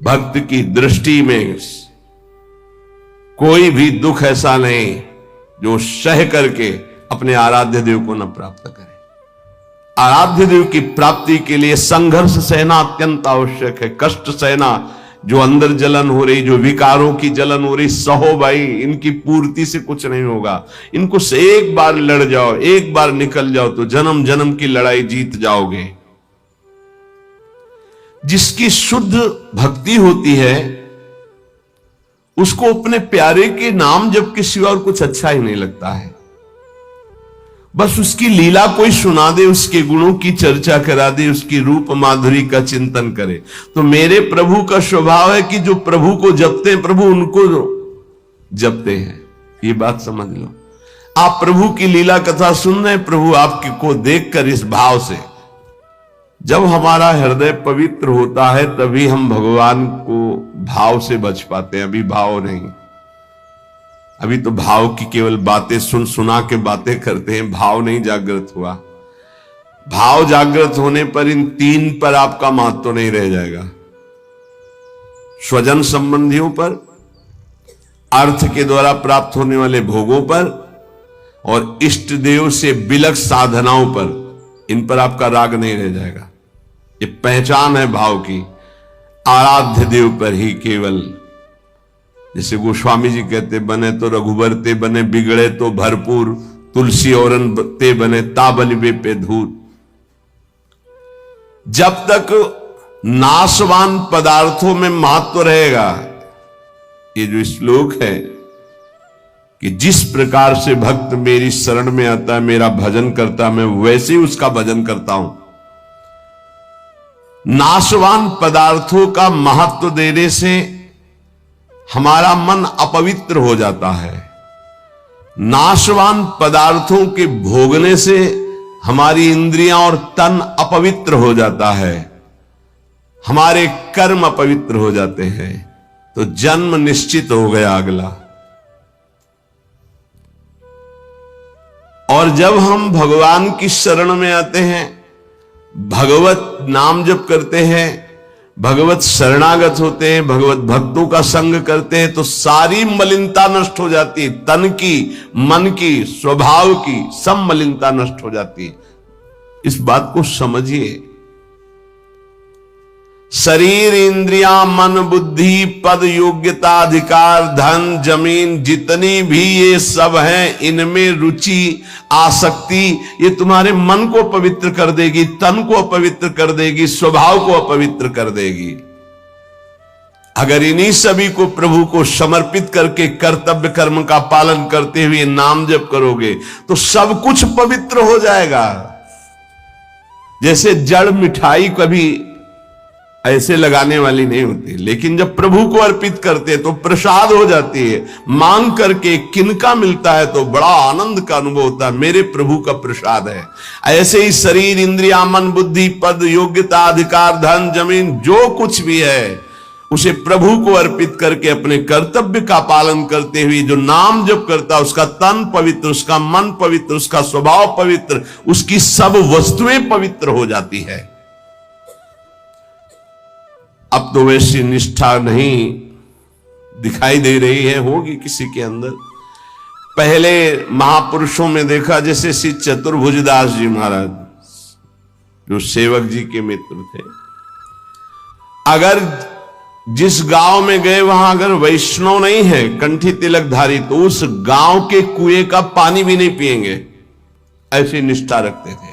भक्त की दृष्टि में कोई भी दुख ऐसा नहीं जो सह करके अपने आराध्य देव को न प्राप्त करे। आराध्य देव की प्राप्ति के लिए संघर्ष सहना अत्यंत आवश्यक है। कष्ट सहना, जो अंदर जलन हो रही, जो विकारों की जलन हो रही, सहो भाई, इनकी पूर्ति से कुछ नहीं होगा। इनको से एक बार लड़ जाओ, एक बार निकल जाओ तो जन्म जन्म की लड़ाई जीत जाओगे। जिसकी शुद्ध भक्ति होती है उसको अपने प्यारे के नाम जप के सिवा और कुछ अच्छा ही नहीं लगता है। बस उसकी लीला कोई सुना दे, उसके गुणों की चर्चा करा दे, उसकी रूप माधुरी का चिंतन करे। तो मेरे प्रभु का स्वभाव है कि जो प्रभु को जपते हैं प्रभु उनको जपते हैं। ये बात समझ लो। आप प्रभु की लीला कथा सुन रहे हैं, प्रभु आपकी को देखकर इस भाव से, जब हमारा हृदय पवित्र होता है तभी हम भगवान को भाव से बच पाते हैं। अभी भाव नहीं, अभी तो भाव की केवल बातें सुन सुना के बातें करते हैं, भाव नहीं जागृत हुआ। भाव जागृत होने पर इन तीन पर आपका महत्व तो नहीं रह जाएगा। स्वजन संबंधियों पर, अर्थ के द्वारा प्राप्त होने वाले भोगों पर और इष्ट देव से बिलक साधनाओं पर, इन पर आपका राग नहीं रह जाएगा। ये पहचान है भाव की। आराध्य देव पर ही केवल, जैसे गोस्वामी जी कहते, बने तो रघुबर ते बने, बिगड़े तो भरपूर, तुलसी औरन ते बने, ताबलिबे पे धूल। जब तक नाशवान पदार्थों में महत्व रहेगा, ये जो श्लोक है कि जिस प्रकार से भक्त मेरी शरण में आता है, मेरा भजन करता है, मैं वैसे ही उसका भजन करता हूं। नाशवान पदार्थों का महत्व देने से हमारा मन अपवित्र हो जाता है। नाशवान पदार्थों के भोगने से हमारी इंद्रियां और तन अपवित्र हो जाता है, हमारे कर्म अपवित्र हो जाते हैं, तो जन्म निश्चित हो गया अगला। और जब हम भगवान की शरण में आते हैं, भगवत नाम जप करते हैं, भगवत शरणागत होते हैं, भगवत भक्तों का संग करते हैं, तो सारी मलिनता नष्ट हो जाती है। तन की, मन की, स्वभाव की सब मलिनता नष्ट हो जाती है। इस बात को समझिए। शरीर, इंद्रियां, मन, बुद्धि, पद, योग्यता, अधिकार, धन, जमीन, जितनी भी ये सब हैं, इनमें रुचि, आसक्ति, ये तुम्हारे मन को पवित्र कर देगी, तन को अपवित्र कर देगी, स्वभाव को अपवित्र कर देगी। अगर इन्हीं सभी को प्रभु को समर्पित करके कर्तव्य कर्म का पालन करते हुए नाम जप करोगे तो सब कुछ पवित्र हो जाएगा। जैसे जड़ मिठाई कभी ऐसे लगाने वाली नहीं होती, लेकिन जब प्रभु को अर्पित करते हैं तो प्रसाद हो जाती है। मांग करके किनका मिलता है तो बड़ा आनंद का अनुभव होता है, मेरे प्रभु का प्रसाद है। ऐसे ही शरीर, इंद्रिया, मन, बुद्धि, पद, योग्यता, अधिकार, धन, जमीन, जो कुछ भी है उसे प्रभु को अर्पित करके अपने कर्तव्य का पालन करते हुए जो नाम जप करता है, उसका तन पवित्र, उसका मन पवित्र, उसका स्वभाव पवित्र, उसकी सब वस्तुएं पवित्र हो जाती है। अब तो वैसी निष्ठा नहीं दिखाई दे रही है, होगी किसी के अंदर। पहले महापुरुषों में देखा, जैसे श्री चतुर्भुजदास जी महाराज, जो सेवक जी के मित्र थे, अगर जिस गांव में गए वहां अगर वैष्णव नहीं है, कंठी तिलकधारी, तो उस गांव के कुएं का पानी भी नहीं पिएंगे, ऐसी निष्ठा रखते थे।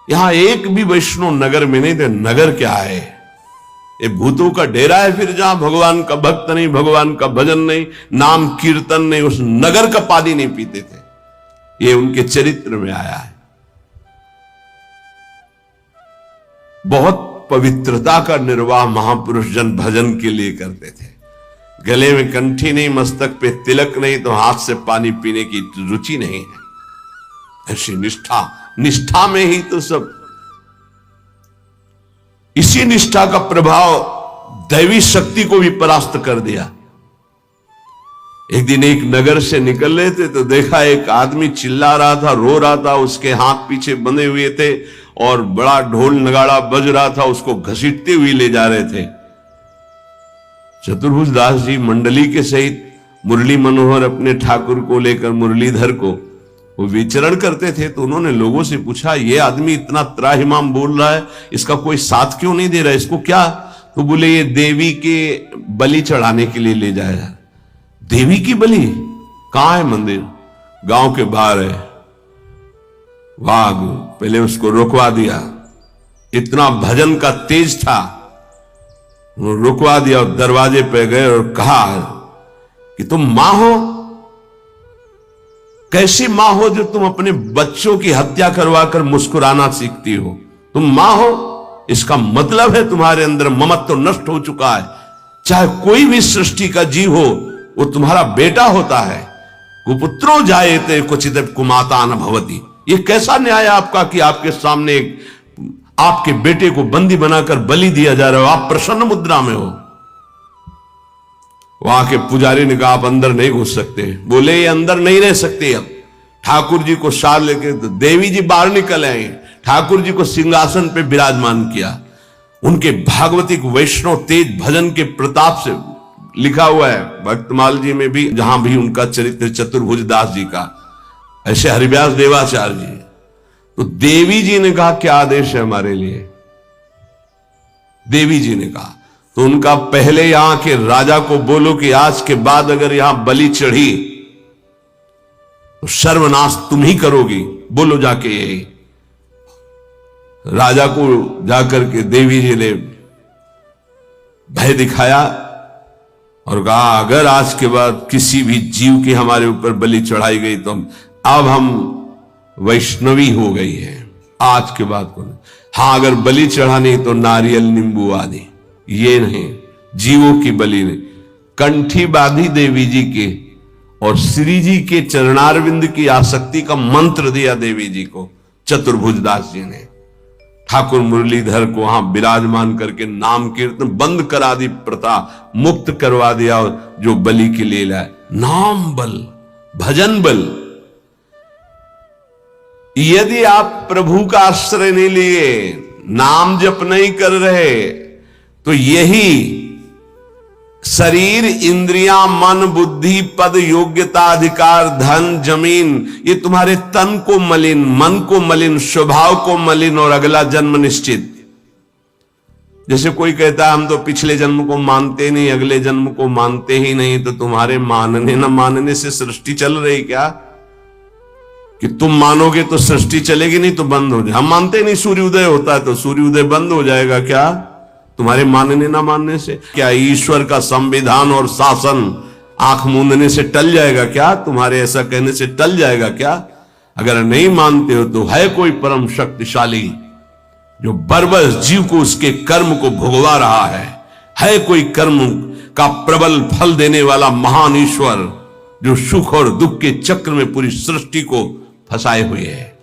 यहां एक भी वैष्णव नगर में नहीं थे। नगर क्या है, ये भूतों का डेरा है। फिर जहां भगवान का भक्त नहीं, भगवान का भजन नहीं, नाम कीर्तन नहीं, उस नगर का पानी नहीं पीते थे। ये उनके चरित्र में आया है। बहुत पवित्रता का निर्वाह महापुरुष जन भजन के लिए करते थे। गले में कंठी नहीं, मस्तक पे तिलक नहीं, तो हाथ से पानी पीने की रुचि नहीं है। ऐसी निष्ठा, निष्ठा में ही तो सब। इसी निष्ठा का प्रभाव दैवी शक्ति को भी परास्त कर दिया। एक दिन एक नगर से निकल रहे थे तो देखा एक आदमी चिल्ला रहा था, रो रहा था, उसके हाथ पीछे बंधे हुए थे और बड़ा ढोल नगाड़ा बज रहा था, उसको घसीटते हुए ले जा रहे थे। चतुर्भुज दास जी मंडली के सहित मुरली मनोहर अपने ठाकुर को लेकर मुरलीधर को वो विचरण करते थे। तो उन्होंने लोगों से पूछा, ये आदमी इतना त्राहिमाम बोल रहा है, इसका कोई साथ क्यों नहीं दे रहा है, इसको क्या? तो बोले ये देवी के बलि चढ़ाने के लिए ले जाया। देवी की बलि? कहां है मंदिर? गांव के बाहर है। वाह, पहले उसको रुकवा दिया, इतना भजन का तेज था, रुकवा दिया और दरवाजे पे गए और कहा कि तुम मां हो? कैसी मां हो जो तुम अपने बच्चों की हत्या करवाकर मुस्कुराना सीखती हो? तुम मां हो, इसका मतलब है तुम्हारे अंदर ममत्व नष्ट हो चुका है। चाहे कोई भी सृष्टि का जीव हो, वो तुम्हारा बेटा होता है। कुपुत्रो जायते क्वचित कुमाता न भवति। ये कैसा न्याय आपका कि आपके सामने आपके बेटे को बंदी बनाकर बलि दिया जा रहा हो, आप प्रसन्न मुद्रा में हो। वहां के पुजारी ने कहा, आप अंदर नहीं घुस सकते। बोले ये अंदर नहीं रह सकते। अब ठाकुर जी को साथ लेके तो देवी जी बाहर निकल आए, ठाकुर जी को सिंहासन पे विराजमान किया। उनके भागवतिक वैष्णव तेज भजन के प्रताप से लिखा हुआ है भक्तमाल जी में भी, जहां भी उनका चरित्र चतुर्भुज दास जी का, ऐसे हरिव्यास देवाचार्य जी। तो देवी जी ने कहा, क्या आदेश है हमारे लिए? देवी जी ने कहा, तो उनका पहले यहां के राजा को बोलो कि आज के बाद अगर यहां बलि चढ़ी तो सर्वनाश तुम ही करोगी। बोलो जाके यही। राजा को जाकर के देवी जी ने भय दिखाया और कहा, अगर आज के बाद किसी भी जीव की हमारे ऊपर बलि चढ़ाई गई तो अब हम वैष्णवी हो गई है, आज के बाद को नहीं। हां, अगर बलि चढ़ानी तो नारियल नींबू आदि, ये नहीं, जीवों की बलि नहीं। कंठी बांधी देवी जी के और श्री जी के चरणारविंद की आसक्ति का मंत्र दिया देवी जी को चतुर्भुज दास जी ने। ठाकुर मुरलीधर को वहां विराजमान करके नाम कीर्तन बंद करा दी, प्रथा मुक्त करवा दिया। जो बलि की लीला है, नाम बल, भजन बल। यदि आप प्रभु का आश्रय नहीं लिए, नाम जप नहीं कर रहे, तो यही शरीर, इंद्रियां, मन, बुद्धि, पद, योग्यता, अधिकार, धन, जमीन, ये तुम्हारे तन को मलिन, मन को मलिन, स्वभाव को मलिन और अगला जन्म निश्चित। जैसे कोई कहता है हम तो पिछले जन्म को मानते नहीं, अगले जन्म को मानते ही नहीं, तो तुम्हारे मानने न मानने से सृष्टि चल रही क्या? कि तुम मानोगे तो सृष्टि चलेगी, नहीं तो बंद हो जाए। हम मानते नहीं सूर्योदय होता है तो सूर्योदय बंद हो जाएगा क्या तुम्हारे मानने ना मानने से? क्या ईश्वर का संविधान और शासन आंख मूंदने से टल जाएगा क्या? तुम्हारे ऐसा कहने से टल जाएगा क्या? अगर नहीं मानते हो तो है कोई परम शक्तिशाली जो बर्बस जीव को उसके कर्म को भुगवा रहा है कोई कर्म का प्रबल फल देने वाला महान ईश्वर जो सुख और दुख के चक्र में पूरी सृष्टि को फंसाए हुए है।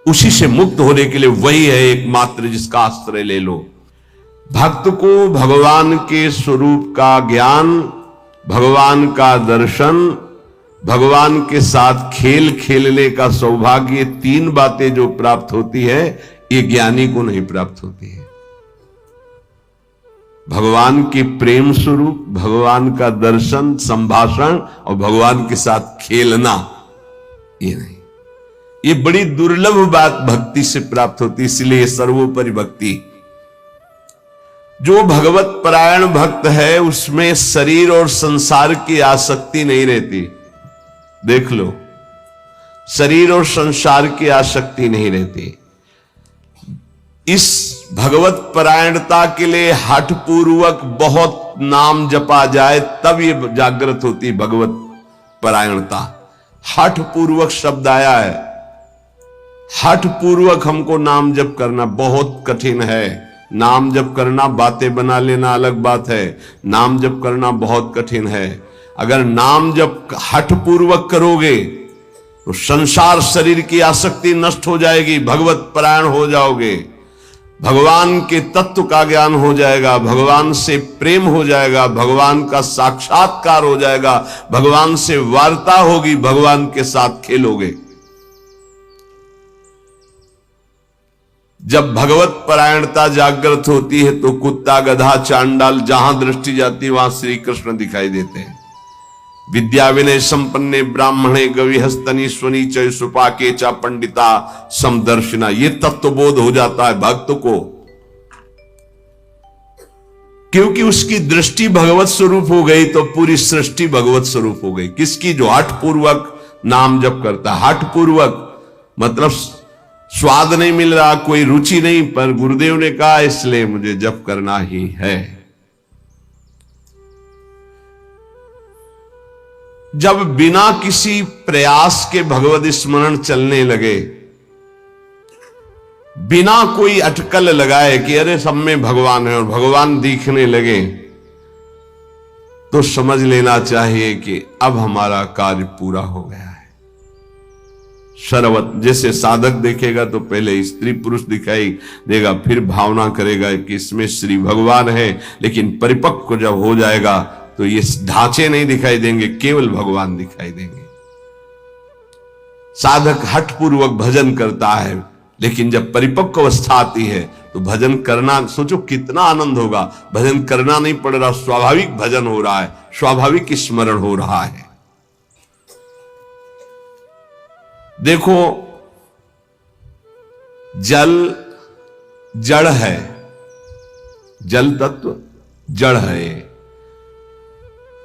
उसी से मुक्त होने के लिए वही है एकमात्र जिसका आश्रय ले लो। भक्त को भगवान के स्वरूप का ज्ञान, भगवान का दर्शन, भगवान के साथ खेल खेलने का सौभाग्य, तीन बातें जो प्राप्त होती है, ये ज्ञानी को नहीं प्राप्त होती है। भगवान के प्रेम स्वरूप, भगवान का दर्शन, संभाषण और भगवान के साथ खेलना, ये नहीं। ये बड़ी दुर्लभ बात भक्ति से प्राप्त होती, इसलिए सर्वोपरि भक्ति। जो भगवत परायण भक्त है उसमें शरीर और संसार की आसक्ति नहीं रहती। देख लो, शरीर और संसार की आसक्ति नहीं रहती। इस भगवत परायणता के लिए हठ पूर्वक बहुत नाम जपा जाए तब ये जागृत होती भगवत परायणता। हठ पूर्वक शब्द आया है। हठ पूर्वक हमको नाम जप करना बहुत कठिन है। नाम जप करना, बातें बना लेना अलग बात है, नाम जप करना बहुत कठिन है। अगर नाम जप हठ पूर्वक करोगे तो संसार शरीर की आसक्ति नष्ट हो जाएगी, भगवत परायण हो जाओगे, भगवान के तत्व का ज्ञान हो जाएगा, भगवान से प्रेम हो जाएगा, भगवान का साक्षात्कार हो जाएगा, भगवान से वार्ता होगी, भगवान के साथ खेलोगे। जब भगवत परायणता जागृत होती है तो कुत्ता, गधा, चांडाल, जहां दृष्टि जाती है वहां श्री कृष्ण दिखाई देते हैं। विद्या विनय संपन्ने ब्राह्मणे गविहस्तनी स्वनी चय सुपाके चा पंडिता समदर्शिना, ये तत्वबोध हो जाता है भक्त को, क्योंकि उसकी दृष्टि भगवत स्वरूप हो गई तो पूरी सृष्टि भगवत स्वरूप हो गई। किसकी? जो हठ पूर्वक नाम जप करता। हठ पूर्वक मतलब स्वाद नहीं मिल रहा, कोई रुचि नहीं, पर गुरुदेव ने कहा इसलिए मुझे जप करना ही है। जब बिना किसी प्रयास के भगवत स्मरण चलने लगे, बिना कोई अटकल लगाए कि अरे सब में भगवान है और भगवान दिखने लगे, तो समझ लेना चाहिए कि अब हमारा कार्य पूरा हो गया है। सर्वत जैसे साधक देखेगा तो पहले स्त्री पुरुष दिखाई देगा, फिर भावना करेगा कि इसमें श्री भगवान है, लेकिन परिपक्व जब हो जाएगा तो ये ढांचे नहीं दिखाई देंगे, केवल भगवान दिखाई देंगे। साधक हठ पूर्वक भजन करता है, लेकिन जब परिपक्व अवस्था आती है तो भजन करना, सोचो कितना आनंद होगा। भजन करना नहीं पड़ रहा, स्वाभाविक भजन हो रहा है, स्वाभाविक स्मरण हो रहा है। देखो, जल जड़ है, जल तत्व जड़ है,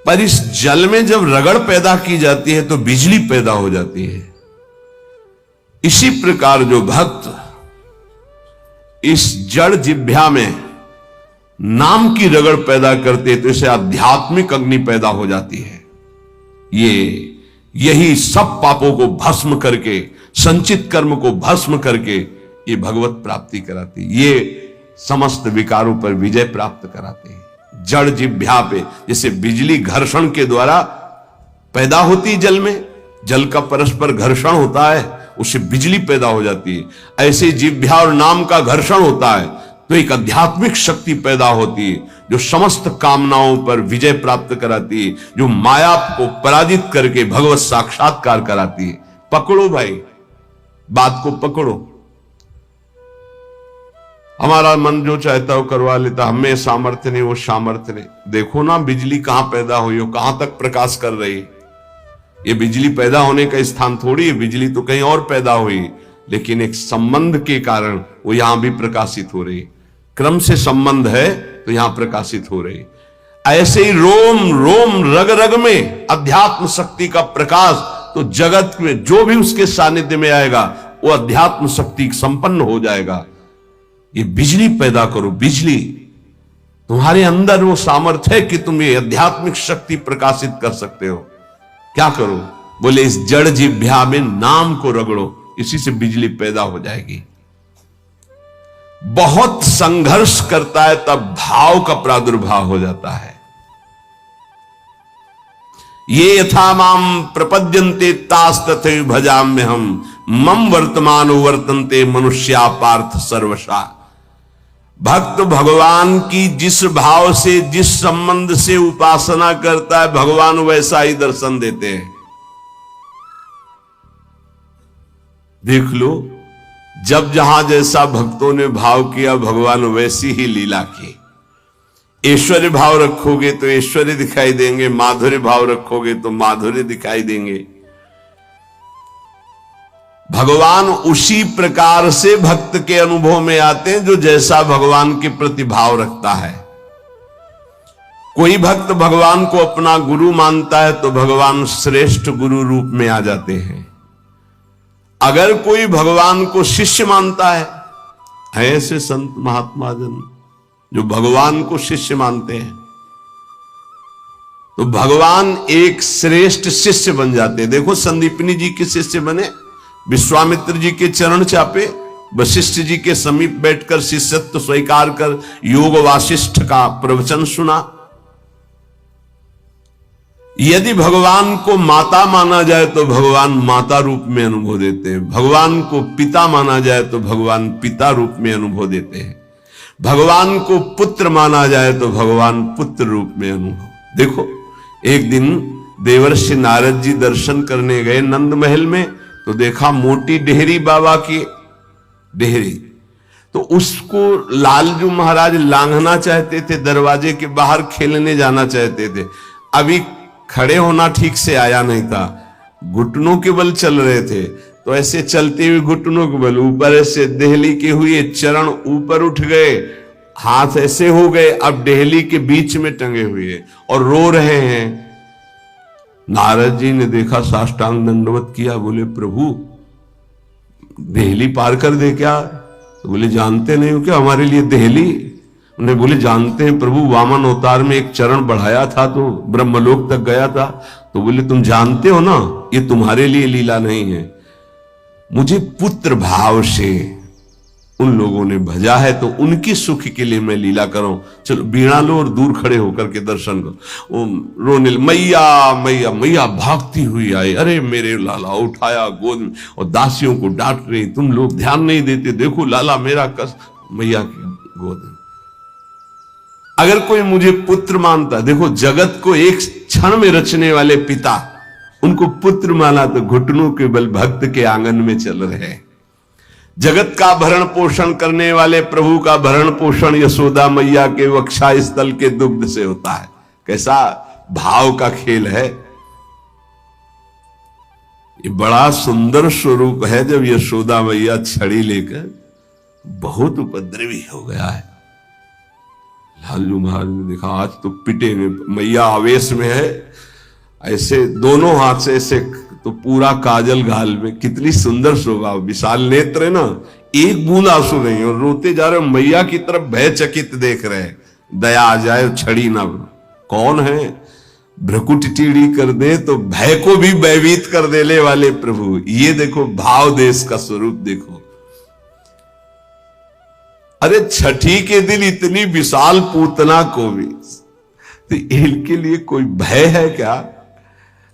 पर इस जल में जब रगड़ पैदा की जाती है तो बिजली पैदा हो जाती है। इसी प्रकार जो भक्त इस जड़ जिह्वा में नाम की रगड़ पैदा करते हैं तो इसे आध्यात्मिक अग्नि पैदा हो जाती है। यही सब पापों को भस्म करके, संचित कर्म को भस्म करके ये भगवत प्राप्ति कराती, ये समस्त विकारों पर विजय प्राप्त कराते हैं। जड़ जिह्वा पे जैसे बिजली घर्षण के द्वारा पैदा होती है, जल में जल का परस्पर घर्षण होता है, उससे बिजली पैदा हो जाती है। ऐसे जिह्वा और नाम का घर्षण होता है तो एक आध्यात्मिक शक्ति पैदा होती है जो समस्त कामनाओं पर विजय प्राप्त कराती है, जो माया को पराजित करके भगवत साक्षात्कार कराती है। पकड़ो भाई, बात को पकड़ो। हमारा मन जो चाहता है वो करवा लेता, हमें सामर्थ्य नहीं, वो सामर्थ्य नहीं। देखो ना बिजली कहां पैदा हुई हो, कहां तक प्रकाश कर रही है। ये बिजली पैदा होने का स्थान थोड़ी है, बिजली तो कहीं और पैदा हुई, लेकिन एक संबंध के कारण वो यहां भी प्रकाशित हो रही। क्रम से संबंध है तो यहां प्रकाशित हो रही। ऐसे ही रोम रोम रग रग में अध्यात्म शक्ति का प्रकाश, तो जगत में जो भी उसके सानिध्य में आएगा वो अध्यात्म शक्ति संपन्न हो जाएगा। ये बिजली पैदा करो, बिजली तुम्हारे अंदर वो सामर्थ्य है कि तुम ये आध्यात्मिक शक्ति प्रकाशित कर सकते हो। क्या करो? बोले इस जड़ जिह्वा में नाम को रगड़ो, इसी से बिजली पैदा हो जाएगी। बहुत संघर्ष करता है तब भाव का प्रादुर्भाव हो जाता है। ये यथा माम प्रपद्यन्ते तास तथैव भजाम्य हम मम वर्तमान वर्तन्ते मनुष्या पार्थ सर्वशा। भक्त भगवान की जिस भाव से, जिस संबंध से उपासना करता है, भगवान वैसा ही दर्शन देते हैं। देख लो, जब जहां जैसा भक्तों ने भाव किया, भगवान वैसी ही लीला की। ऐश्वर्य भाव रखोगे तो ऐश्वर्य दिखाई देंगे, माधुर्य भाव रखोगे तो माधुर्य दिखाई देंगे। भगवान उसी प्रकार से भक्त के अनुभव में आते हैं जो जैसा भगवान के प्रति भाव रखता है। कोई भक्त भगवान को अपना गुरु मानता है तो भगवान श्रेष्ठ गुरु रूप में आ जाते हैं। अगर कोई भगवान को शिष्य मानता है, ऐसे संत महात्मा जन जो भगवान को शिष्य मानते हैं, तो भगवान एक श्रेष्ठ शिष्य बन जाते हैं। देखो, संदीपनी जी के शिष्य बने, विश्वामित्र जी के चरण चापे, वशिष्ठ जी के समीप बैठकर शिष्यत्व स्वीकार कर योग वासिष्ठ का प्रवचन सुना। यदि भगवान को माता माना जाए तो भगवान माता रूप में अनुभव देते हैं। भगवान को पिता माना जाए तो भगवान पिता रूप में अनुभव देते हैं। भगवान को पुत्र माना जाए तो भगवान पुत्र रूप में अनुभव। देखो, एक दिन देवर्षि नारद जी दर्शन करने गए नंद महल में, तो देखा मोटी डेहरी बाबा की डेहरी, तो उसको लालजू महाराज लांघना चाहते थे, दरवाजे के बाहर खेलने जाना चाहते थे। अभी खड़े होना ठीक से आया नहीं था, घुटनों के बल चल रहे थे। तो ऐसे चलते हुए घुटनों के बल ऊपर ऐसे देहली के हुए, चरण ऊपर उठ गए, हाथ ऐसे हो गए, अब देहली के बीच में टंगे हुए और रो रहे हैं। नारद जी ने देखा, साष्टांग दंडवत किया, बोले प्रभु देहली पार कर दे क्या? तो बोले जानते नहीं हो क्या हमारे लिए देहली? उन्हें बोले जानते हैं प्रभु, वामन अवतार में एक चरण बढ़ाया था तो ब्रह्मलोक तक गया था। तो बोले तुम जानते हो ना ये तुम्हारे लिए लीला नहीं है, मुझे पुत्र भाव से उन लोगों ने भजा है तो उनकी सुख के लिए मैं लीला करूं। चलो बीड़ा लो और दूर खड़े होकर के दर्शन करो। रोने मैया मैया मैया भागती हुई आई, अरे मेरे लाला, उठाया गोद में और दासियों को डांट रही, तुम लोग ध्यान नहीं देते, देखो लाला मेरा कस। मैया की गोद में। अगर कोई मुझे पुत्र मानता, देखो जगत को एक क्षण में रचने वाले पिता, उनको पुत्र माना तो घुटनों के बल भक्त के आंगन में चल रहे। जगत का भरण पोषण करने वाले प्रभु का भरण पोषण यशोदा मैया के वक्षा स्थल के दुग्ध से होता है। कैसा भाव का खेल है। ये बड़ा सुंदर स्वरूप है। जब यशोदा मैया छड़ी लेकर, बहुत उपद्रवी हो गया है। लालजू महाराज ने देखा आज तो पिटे में, मैया आवेश में है, ऐसे दोनों हाथ से ऐसे, तो पूरा काजल गाल में, कितनी सुंदर शोभा, विशाल नेत्र है ना, एक बूंद आंसू नहीं, और रोते जा रहे, मैया की तरफ भयचकित देख रहे हैं, दया आ जाए छड़ी ना। कौन है? भ्रकुट टीढ़ी कर दे तो भय को भी भयभीत कर देने वाले प्रभु। ये देखो भाव देश का स्वरूप देखो। अरे छठी के दिन इतनी विशाल पूतना को भी, तो इनके लिए कोई भय है क्या?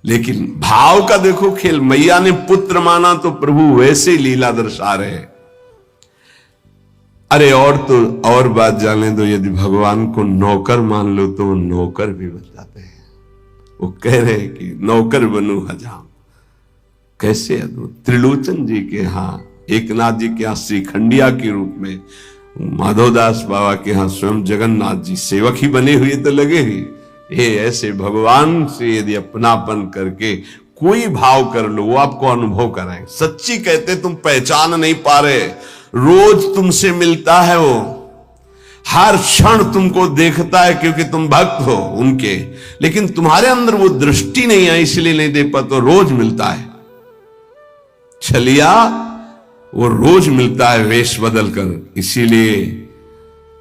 लेकिन भाव का देखो खेल। मैया ने पुत्र माना तो प्रभु वैसे ही लीला दर्शा रहे। अरे और तो और बात जाने दो, यदि भगवान को नौकर मान लो तो वो नौकर भी बन जाते हैं। वो कह रहे हैं कि नौकर बनू हजाम। कैसे अद्भुत। त्रिलोचन जी के यहां, एकनाथ जी के यहां श्रीखंडिया के रूप में, माधवदास बाबा के यहां स्वयं जगन्नाथ जी सेवक ही बने हुए तो लगे ही। ये ऐसे भगवान से यदि अपनापन करके कोई भाव कर लो, वो आपको अनुभव कराएंगे। सच्ची कहते तुम पहचान नहीं पा रहे, रोज तुमसे मिलता है वो, हर क्षण तुमको देखता है क्योंकि तुम भक्त हो उनके, लेकिन तुम्हारे अंदर वो दृष्टि नहीं है इसलिए नहीं देख पाते। रोज मिलता है छलिया, वो रोज मिलता है वेश बदल कर। इसीलिए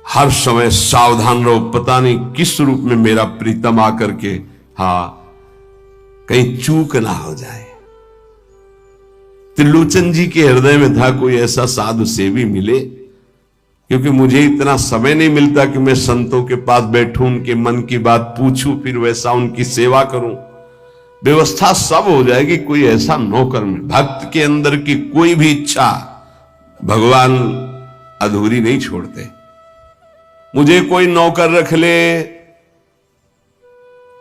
हर समय सावधान रहो, पता नहीं किस रूप में मेरा प्रीतम आकर के कहीं चूक ना हो जाए। त्रिलोचन जी के हृदय में था कोई ऐसा साधु सेवी मिले, क्योंकि मुझे इतना समय नहीं मिलता कि मैं संतों के पास बैठूं, उनके मन की बात पूछूं, फिर वैसा उनकी सेवा करूं। व्यवस्था सब हो जाएगी, कोई ऐसा नौकर में। भक्त के अंदर की कोई भी इच्छा भगवान अधूरी नहीं छोड़ते। मुझे कोई नौकर रख ले,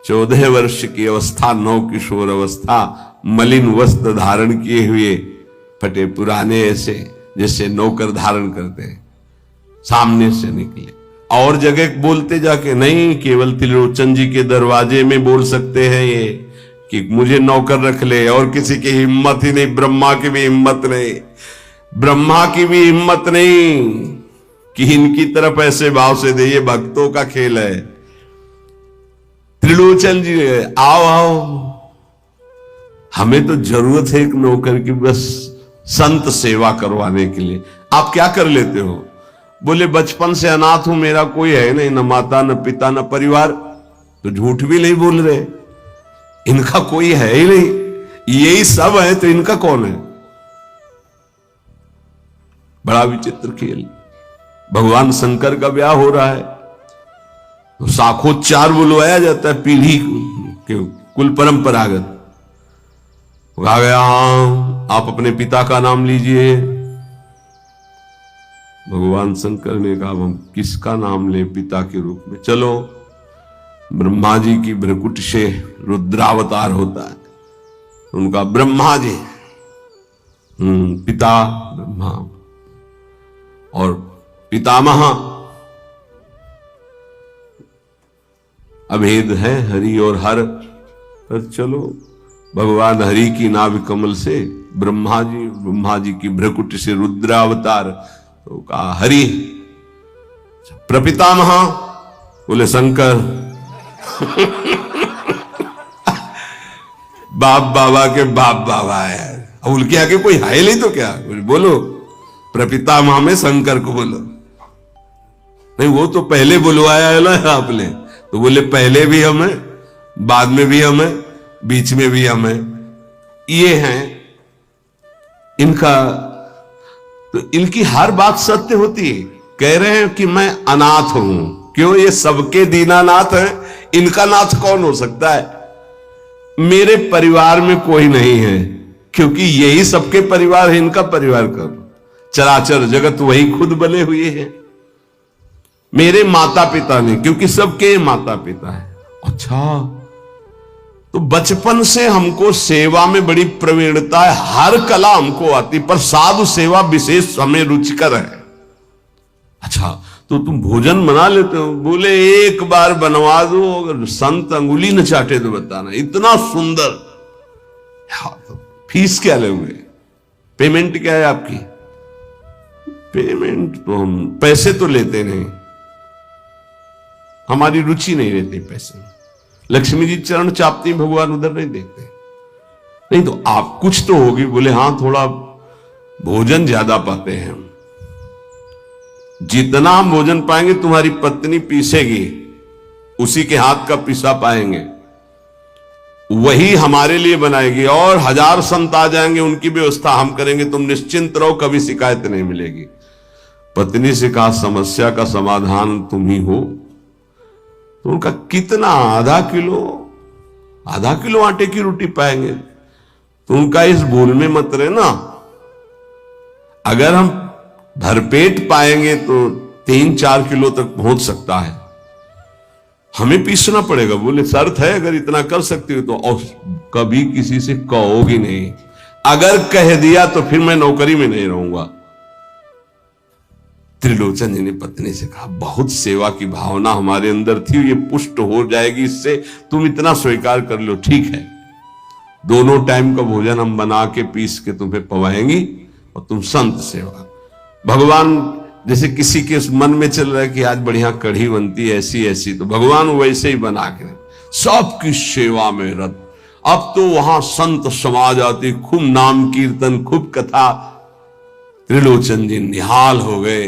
14 वर्ष की अवस्था, नौ किशोर अवस्था, मलिन वस्त्र धारण किए हुए, फटे पुराने, ऐसे जैसे नौकर धारण करते हैं, सामने से निकले। और जगह बोलते जाके नहीं, केवल त्रिलोचन जी के दरवाजे में बोल सकते हैं ये कि मुझे नौकर रख ले। और किसी की हिम्मत ही नहीं, ब्रह्मा की भी हिम्मत नहीं, ब्रह्मा की भी हिम्मत नहीं कि इनकी तरफ ऐसे भाव से दे। ये भक्तों का खेल है। त्रिलोचन जी आओ आओ, हमें तो जरूरत है एक नौकर की, बस संत सेवा करवाने के लिए। आप क्या कर लेते हो? बोले बचपन से अनाथ हूं, मेरा कोई है नहीं, न माता न पिता न परिवार। तो झूठ भी नहीं बोल रहे, इनका कोई है ही नहीं, यही सब है तो इनका कौन है? बड़ा विचित्र खेल। भगवान शंकर का ब्याह हो रहा है तो शाखोच्चार बुलवाया जाता है, पीढ़ी के कुल परंपरागत। आ गया, हाँ आप अपने पिता का नाम लीजिए। भगवान शंकर ने कहा हम किसका नाम ले पिता के रूप में? चलो, ब्रह्मा जी की भ्रकुट से रुद्रावतार होता है, उनका ब्रह्मा जी, पिता ब्रह्मा, और पितामह अभेद है हरि और हर, पर चलो भगवान हरि की नाभि कमल से ब्रह्मा जी की भ्रकुटी से रुद्रावतार, तो कहा हरि। प्रपितामह बोले शंकर। बाप बाबा के बाप बाबा है, अब उनके आगे कोई है नहीं तो क्या, बोलो प्रपितामह में शंकर को बोलो। नहीं वो तो पहले बुलवाया है ना आपने, तो बोले पहले भी हम हैं, बाद में भी हम हैं, बीच में भी हम हैं। ये हैं इनका, तो इनकी हर बात सत्य होती है। कह रहे हैं कि मैं अनाथ हूं, क्यों? ये सबके दीनानाथ हैं, इनका नाथ कौन हो सकता है? मेरे परिवार में कोई नहीं है, क्योंकि यही सबके परिवार है, इनका परिवार करो। चराचर जगत वही खुद बने हुए हैं। मेरे माता पिता नहीं, क्योंकि सबके माता पिता है। अच्छा, तो बचपन से हमको सेवा में बड़ी प्रवीणता है, हर कला हमको आती, पर साधु सेवा विशेष हमें रुचिकर है। अच्छा, तो तुम भोजन बना लेते हो? बोले एक बार बनवा दो, अगर संत अंगुली न चाटे तो बताना, इतना सुंदर। तो फीस क्या लोगे? पेमेंट क्या है आपकी? पेमेंट तो हम पैसे तो लेते नहीं, हमारी रुचि नहीं रहती पैसे। लक्ष्मी जी चरण चापती, भगवान उधर नहीं देखते। नहीं तो आप कुछ तो होगी। बोले हाँ, थोड़ा भोजन ज्यादा पाते हैं हम। जितना हम भोजन पाएंगे तुम्हारी पत्नी पीसेगी, उसी के हाथ का पिसा पाएंगे, वही हमारे लिए बनाएगी। और 1000 संत आ जाएंगे, उनकी व्यवस्था हम करेंगे, तुम निश्चिंत रहो, कभी शिकायत नहीं मिलेगी। पत्नी से कहा समस्या का समाधान तुम ही हो। तो उनका कितना? आधा किलो आटे की रोटी पाएंगे। तो उनका इस भूल में मत रहना, अगर हम भरपेट पाएंगे तो 3-4 किलो तक पहुंच सकता है, हमें पीसना पड़ेगा। बोले शर्त है, अगर इतना कर सकती हो तो। और कभी किसी से कहोगी नहीं, अगर कह दिया तो फिर मैं नौकरी में नहीं रहूंगा। त्रिलोचन जी ने पत्नी से कहा बहुत सेवा की भावना हमारे अंदर थी, ये पुष्ट हो जाएगी इससे, तुम इतना स्वीकार कर लो। ठीक है, दोनों टाइम का भोजन हम बना के पीस के तुम्हें पवाएंगी, और तुम संत सेवा। भगवान जैसे किसी के मन में चल रहा है कि आज बढ़िया कढ़ी बनती है ऐसी ऐसी, तो भगवान वैसे ही बना के सबकी सेवा में रत। अब तो वहां संत समाज आती, खूब नाम कीर्तन, खूब कथा। त्रिलोचन जी निहाल हो गए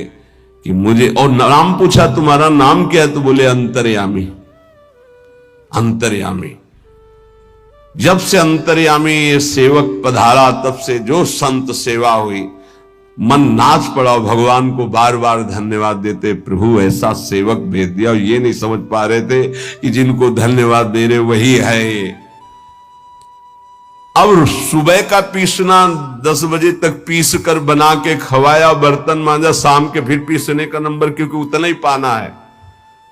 कि मुझे, और नाम पूछा तुम्हारा नाम क्या है? तो बोले अंतर्यामी। अंतर्यामी, जब से अंतर्यामी ये सेवक पधारा, तब से जो संत सेवा हुई, मन नाच पड़ा। भगवान को बार बार धन्यवाद देते, प्रभु ऐसा सेवक भेज दिया। और ये नहीं समझ पा रहे थे कि जिनको धन्यवाद दे रहे वही है। अब सुबह का पीसना 10 बजे तक पीस कर बना के खवाया, बर्तन मांजा, शाम के फिर पीसने का नंबर, क्योंकि उतना ही पाना है।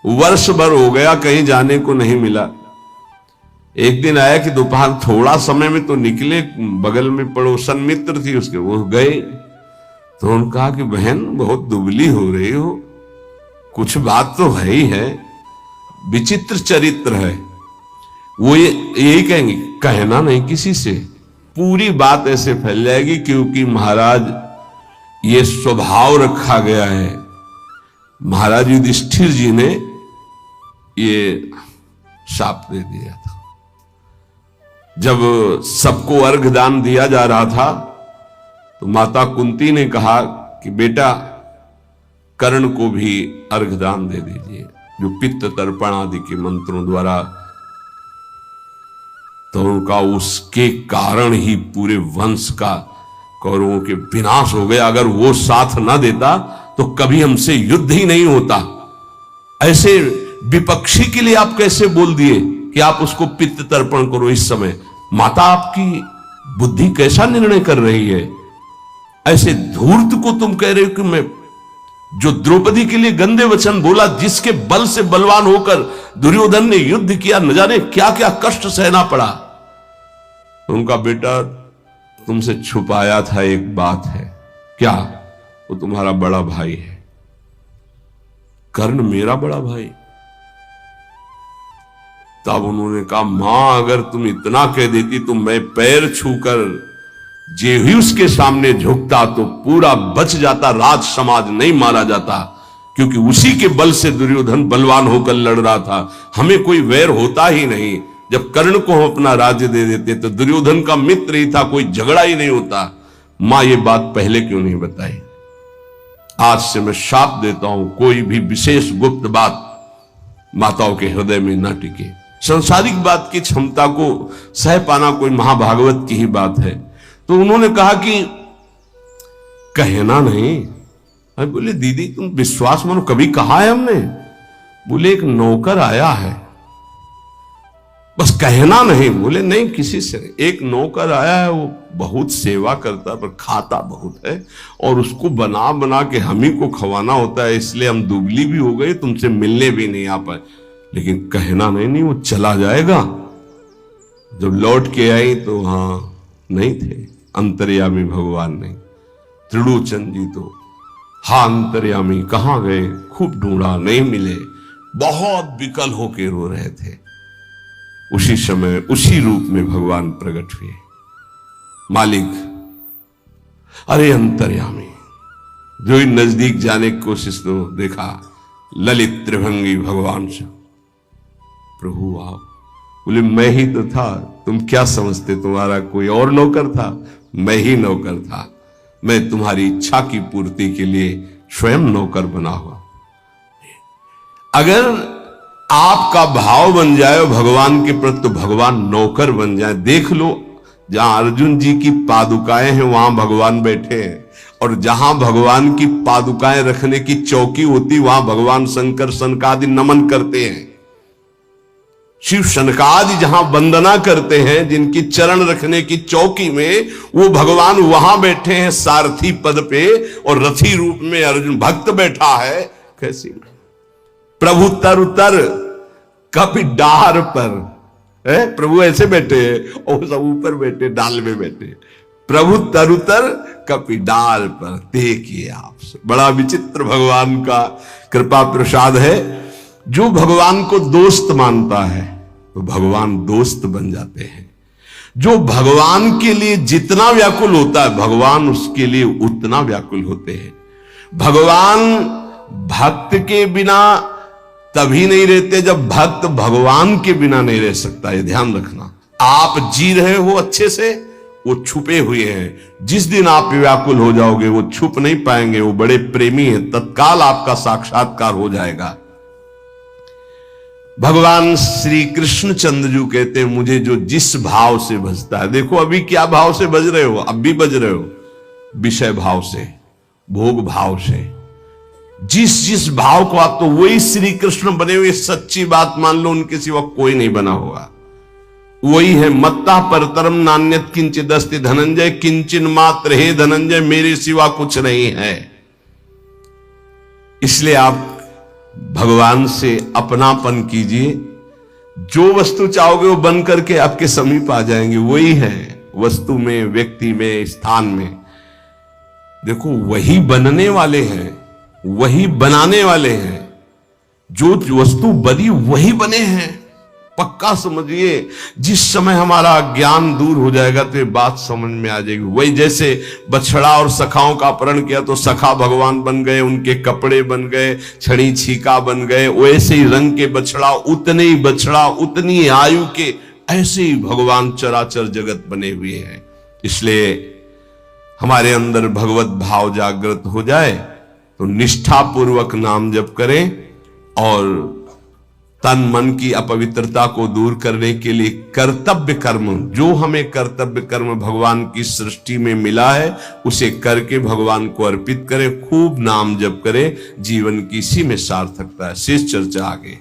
वर्ष भर हो गया, कहीं जाने को नहीं मिला। एक दिन आया कि दोपहर थोड़ा समय में तो निकले, बगल में पड़ोसन मित्र थी उसके, वो गए। तो उन्होंने कहा कि बहन बहुत दुबली हो रही हो, कुछ बात तो है ही है, विचित्र चरित्र है। वो यही कहेंगे, कहना नहीं किसी से, पूरी बात ऐसे फैल जाएगी, क्योंकि महाराज ये स्वभाव रखा गया है। महाराज युधिष्ठिर जी ने ये शाप दे दिया था। जब सबको अर्घ दान दिया जा रहा था, तो माता कुंती ने कहा कि बेटा कर्ण को भी अर्घ दान दे दीजिए, जो पित्त तर्पण आदि के मंत्रों द्वारा। तो उनका उसके कारण ही पूरे वंश का, कौरवों के विनाश हो गया। अगर वो साथ ना देता तो कभी हमसे युद्ध ही नहीं होता। ऐसे विपक्षी के लिए आप कैसे बोल दिए कि आप उसको पित्त तर्पण करो इस समय? माता आपकी बुद्धि कैसा निर्णय कर रही है? ऐसे धूर्त को तुम कह रहे हो कि मैं, जो द्रौपदी के लिए गंदे वचन बोला, जिसके बल से बलवान होकर दुर्योधन ने युद्ध किया, न जाने क्या क्या कष्ट सहना पड़ा। उनका बेटा तुमसे छुपाया था एक बात है। क्या? वो तुम्हारा बड़ा भाई है। कर्ण मेरा बड़ा भाई। तब उन्होंने कहा, मां अगर तुम इतना कह देती तो मैं पैर छूकर जे ही उसके सामने झुकता तो पूरा बच जाता, राज समाज नहीं मारा जाता, क्योंकि उसी के बल से दुर्योधन बलवान होकर लड़ रहा था। हमें कोई वैर होता ही नहीं। जब कर्ण को हम अपना राज्य दे देते तो दुर्योधन का मित्र ही था, कोई झगड़ा ही नहीं होता। मां ये बात पहले क्यों नहीं बताई? आज से मैं शाप देता हूं, कोई भी विशेष गुप्त बात माताओं के हृदय में न टिके। सांसारिक बात की क्षमता को सह पाना कोई महाभागवत की ही बात है। तो उन्होंने कहा कि कहना नहीं। अरे बोले दीदी तुम विश्वास मानो, कभी कहा है हमने? बोले एक नौकर आया है, बस कहना नहीं। बोले नहीं किसी से नहीं। एक नौकर आया है, वो बहुत सेवा करता है पर खाता बहुत है, और उसको बना बना के हम ही को खवाना होता है, इसलिए हम दुबली भी हो गए, तुमसे मिलने भी नहीं आ पाए। लेकिन कहना नहीं, वो चला जाएगा। जब लौट के आई तो हाँ नहीं थे, अंतर्यामी भगवान नहीं। त्रिलोचन जी तो हाँ अंतर्यामी कहां गए, खूब ढूंढा नहीं मिले, बहुत विकल होके रो रहे थे। उसी समय उसी रूप में भगवान प्रकट हुए। मालिक, अरे अंतर्यामी, जो ही नजदीक जाने की कोशिश तो देखा ललित त्रिभंगी भगवान से। प्रभु आप? बोले मैं ही तो था, तुम क्या समझते तुम्हारा कोई और नौकर था? मैं ही नौकर था। मैं तुम्हारी इच्छा की पूर्ति के लिए स्वयं नौकर बना हुआ। अगर आपका भाव बन जाए भगवान के प्रति तो भगवान नौकर बन जाए। देख लो, जहां अर्जुन जी की पादुकाएं हैं वहां भगवान बैठे हैं, और जहां भगवान की पादुकाएं रखने की चौकी होती वहां भगवान शंकर सनकादि नमन करते हैं। शिव शनकादि जहां वंदना करते हैं, जिनकी चरण रखने की चौकी में, वो भगवान वहां बैठे हैं सारथी पद पे, और रथी रूप में अर्जुन भक्त बैठा है। कैसी प्रभु तर उतर कभी डार पर है, प्रभु ऐसे बैठे हैं और सब ऊपर बैठे, डाल में बैठे। प्रभु तरुतर कपि डाल पर, देखिए आप, बड़ा विचित्र भगवान का कृपा प्रसाद है। जो भगवान को दोस्त मानता है तो भगवान दोस्त बन जाते हैं। जो भगवान के लिए जितना व्याकुल होता है भगवान उसके लिए उतना व्याकुल होते हैं। भगवान भक्त के बिना तभी नहीं रहते जब भक्त भगवान के बिना नहीं रह सकता। ये ध्यान रखना। आप जी रहे हो अच्छे से, वो छुपे हुए हैं। जिस दिन आप व्याकुल हो जाओगे वो छुप नहीं पाएंगे, वो बड़े प्रेमी हैं, तत्काल आपका साक्षात्कार हो जाएगा। भगवान श्री कृष्ण चंद्रजू कहते हैं, मुझे जो जिस भाव से भजता है। देखो अभी क्या भाव से भज रहे हो? अब भी भज रहे हो विषय भाव से, भोग भाव से। जिस भाव को आप, तो वही श्री कृष्ण बने हुए। सच्ची बात मान लो, उनके सिवा कोई नहीं बना होगा। वही है, मत्ता परतरम नान्यत किंचित अस्ति धनंजय, किंचन मात्र हे धनंजय, मेरे सिवा कुछ नहीं है। इसलिए आप भगवान से अपनापन कीजिए। जो वस्तु चाहोगे वो बन करके आपके समीप आ जाएंगे। वही है, वस्तु में, व्यक्ति में, स्थान में। देखो वही बनने वाले हैं, वही बनाने वाले हैं। जो वस्तु बनी वही बने हैं, पक्का समझिए। जिस समय हमारा ज्ञान दूर हो जाएगा तो ये बात समझ में आ जाएगी। वही जैसे बछड़ा और सखाओं का अपहरण किया तो सखा भगवान बन गए, उनके कपड़े बन गए, छड़ी छीका बन गए। वैसे ही रंग के बछड़ा, उतने ही बछड़ा, उतनी आयु के, ऐसे ही भगवान चराचर जगत बने हुए हैं। इसलिए हमारे अंदर भगवत भाव जागृत हो जाए तो निष्ठापूर्वक नाम जप करें, और तन मन की अपवित्रता को दूर करने के लिए कर्तव्य कर्म, जो हमें कर्तव्य कर्म भगवान की सृष्टि में मिला है उसे करके भगवान को अर्पित करें। खूब नाम जप करें, जीवन की इसी में सार्थकता है। शेष चर्चा आगे।